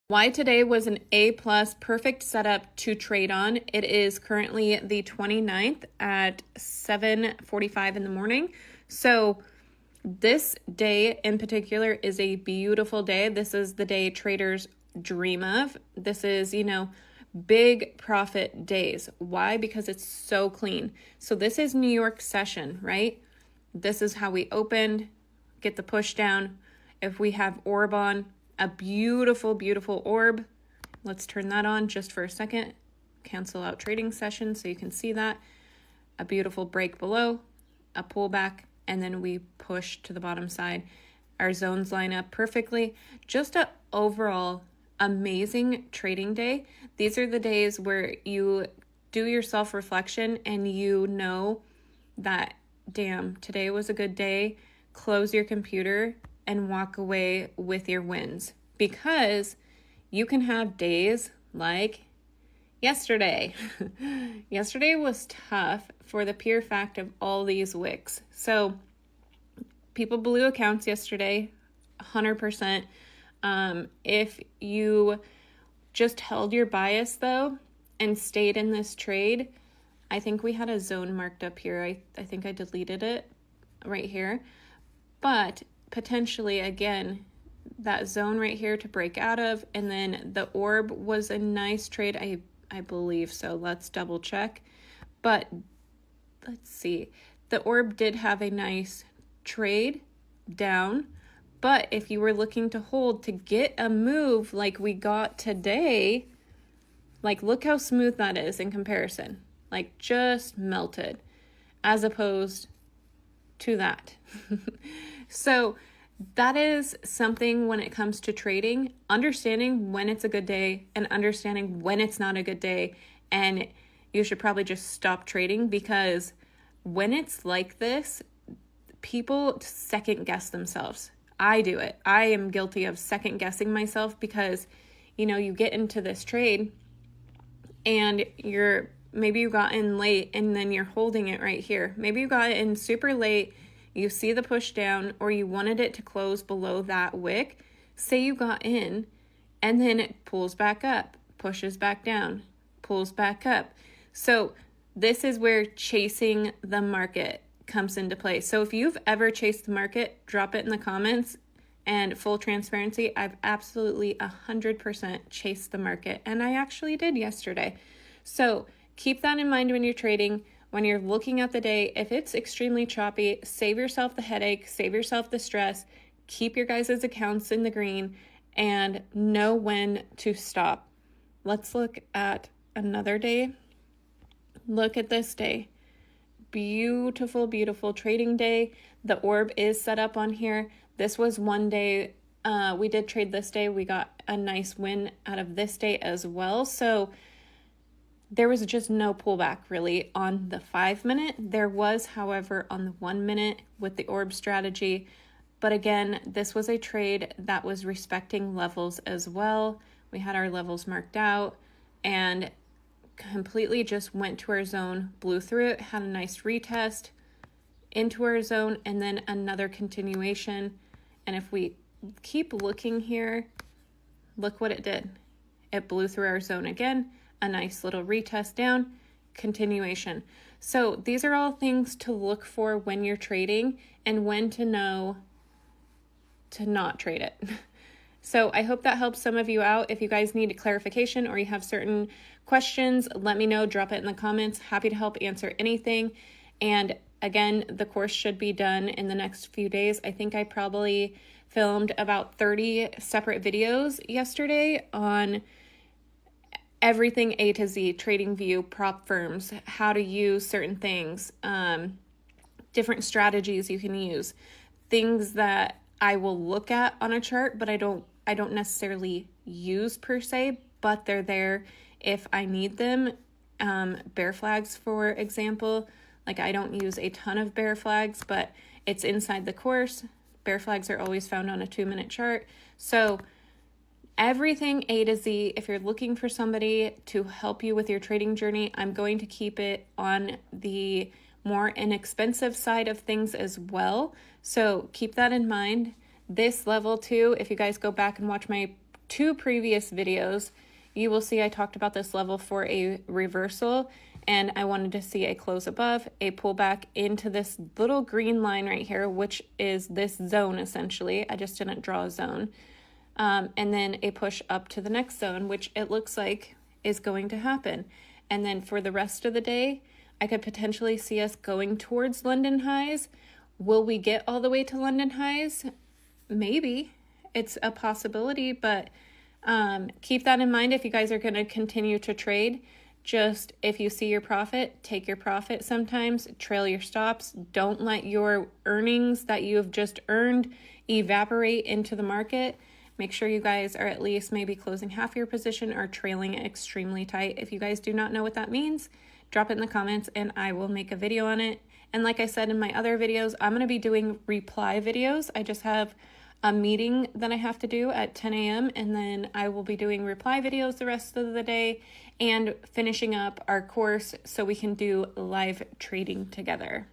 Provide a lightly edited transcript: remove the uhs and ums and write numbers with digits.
Why today was an A plus perfect setup to trade on. It is currently the 29th at 7:45 in the morning. So this day in particular is a beautiful day. This is the day traders dream of. This is, big profit days. Why? Because it's so clean. So this is New York session, right? This is how we opened, get the push down. If we have orb on, a beautiful, beautiful orb. Let's turn that on just for a second. Cancel out trading session so you can see that. A beautiful break below, a pullback, and then we push to the bottom side. Our zones line up perfectly. Just an overall amazing trading day. These are the days where you do your self-reflection and you know that, damn, today was a good day. Close your computer and walk away with your wins, because you can have days like yesterday. Yesterday was tough for the pure fact of all these wicks. So people blew accounts yesterday, 100%. If you just held your bias though and stayed in this trade, I think we had a zone marked up here. I think I deleted it right here. But potentially, again, that zone right here to break out of, and then the orb was a nice trade. I believe so. Let's double check. But let's see. The orb did have a nice trade down. But if you were looking to hold to get a move like we got today, like look how smooth that is in comparison. Like just melted as opposed to that. So that is something when it comes to trading, understanding when it's a good day and understanding when it's not a good day. And you should probably just stop trading, because when it's like this, people second guess themselves. I do it. I am guilty of second guessing myself because, you get into this trade and maybe you got in late and then you're holding it right here. Maybe you got in super late. You see the push down, or you wanted it to close below that wick. Say you got in and then it pulls back up, pushes back down, pulls back up. So this is where chasing the market comes into play. So if you've ever chased the market, drop it in the comments. And full transparency, I've absolutely 100% chased the market. And I actually did yesterday. So keep that in mind when you're trading. When you're looking at the day, if it's extremely choppy, save yourself the headache, save yourself the stress, keep your guys' accounts in the green, and know when to stop. Let's look at another day. Look at this day. Beautiful, beautiful trading day. The orb is set up on here. This was one day. We did trade this day. We got a nice win out of this day as well. So there was just no pullback really on the 5-minute. There was, however, on the 1 minute with the orb strategy. But again, this was a trade that was respecting levels as well. We had our levels marked out and completely just went to our zone, blew through it, had a nice retest into our zone, and then another continuation. And if we keep looking here, look what it did. It blew through our zone again, a nice little retest down, continuation. So these are all things to look for when you're trading and when to know to not trade it. So I hope that helps some of you out. If you guys need clarification or you have certain questions, let me know, drop it in the comments. Happy to help answer anything. And again, the course should be done in the next few days. I think I probably filmed about 30 separate videos yesterday on everything A to Z, trading view, prop firms, how to use certain things, different strategies you can use, things that I will look at on a chart, but I don't necessarily use per se, but they're there if I need them. Bear flags, for example, like I don't use a ton of bear flags, but it's inside the course. Bear flags are always found on a 2-minute chart. So everything A to Z, if you're looking for somebody to help you with your trading journey, I'm going to keep it on the more inexpensive side of things as well. So keep that in mind. This level too, if you guys go back and watch my 2 previous videos, you will see I talked about this level for a reversal, and I wanted to see a close above, a pullback into this little green line right here, which is this zone essentially. I just didn't draw a zone. And then a push up to the next zone, which it looks like is going to happen. And then for the rest of the day, I could potentially see us going towards London highs. Will we get all the way to London highs? Maybe. It's a possibility, but keep that in mind if you guys are going to continue to trade. Just if you see your profit, take your profit sometimes, trail your stops. Don't let your earnings that you have just earned evaporate into the market. Make sure you guys are at least maybe closing half your position or trailing it extremely tight. If you guys do not know what that means, drop it in the comments and I will make a video on it. And like I said in my other videos, I'm going to be doing reply videos. I just have a meeting that I have to do at 10 a.m. and then I will be doing reply videos the rest of the day and finishing up our course so we can do live trading together.